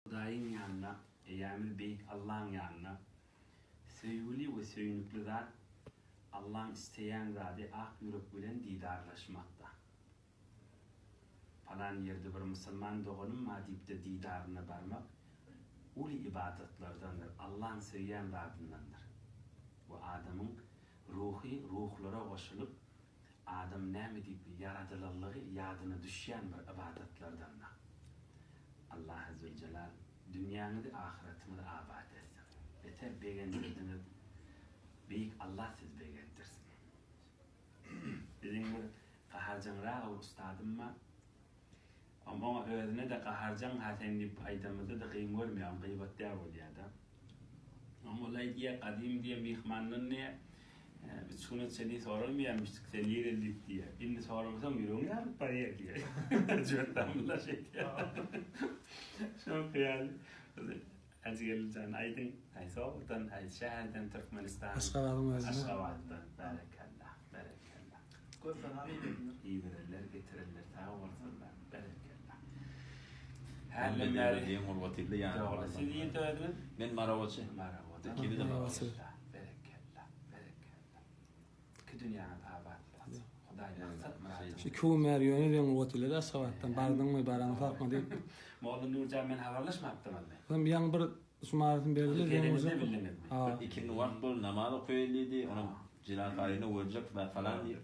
Hudayın yanına, Eyyamül Beyt Allah'ın yanına, sevgili ve söyünüklü zat, Allah'ın isteyen zadi ak yürek bilen didarlaşmakta. Falan yerde bir Müslüman doğunun madip de didarına varmak, uli ibadetlerdendir, Allah'ın sevyen zatındandır. Bu adamın ruhlara koşulup, adam ne mi deyip yaradılallığı yadına düşen bir ibadetlerdendir. Allah Azze ve Celal dünyanı da ahiretini de abad etsin. Yeter beğendirdiniz. Büyük Allah siz beğendirsin. Dediğim gibi kaharcan rağı ustadım var. Ama öğrene de kaharcan hasenli paydamızda da kıyım görmüyorum. Gıybat der oluyor da. Ama olay diye kadim diye mihmanın ne? Biz şunu seni sorulmayamıştık, sen yereldik diye. Birini sormasam yürüyorum ya paraya diye. Cürettamla şey diye. Çok yani. Azgelcan aydın, Aysoğlu'dan, Ayşehir'den, Türkmenistan. Aşgabat'ın özüne. Aşgabat'tan. Berekallah, berekallah. Koysan abi İyi verirler, getirirler, sağ olsunlar. Berekallah. Ben de diyeyim urvatıyla yani. Doğru. Siz iyi dövdünüz? Ben Maravatçı. Merhaba. Kimi de Maravatçı. Berekallah, berekallah. Ki dünyanın abadlığı. Hudayla maksat mıradı. Şu kûmer yönü diyen uvvetile de Aşgabat'tan. Bardın mı baranı farkma deyip. Moğlu Nurcan ben havarlaşmaktım anne. Ben bir yan bir sumaratın belirli diyen Gelinizde hocam. bilinir mi? Aa. İkinci vakit bol namazı koyuluydu. Onun cilakarını vuracak falan diye.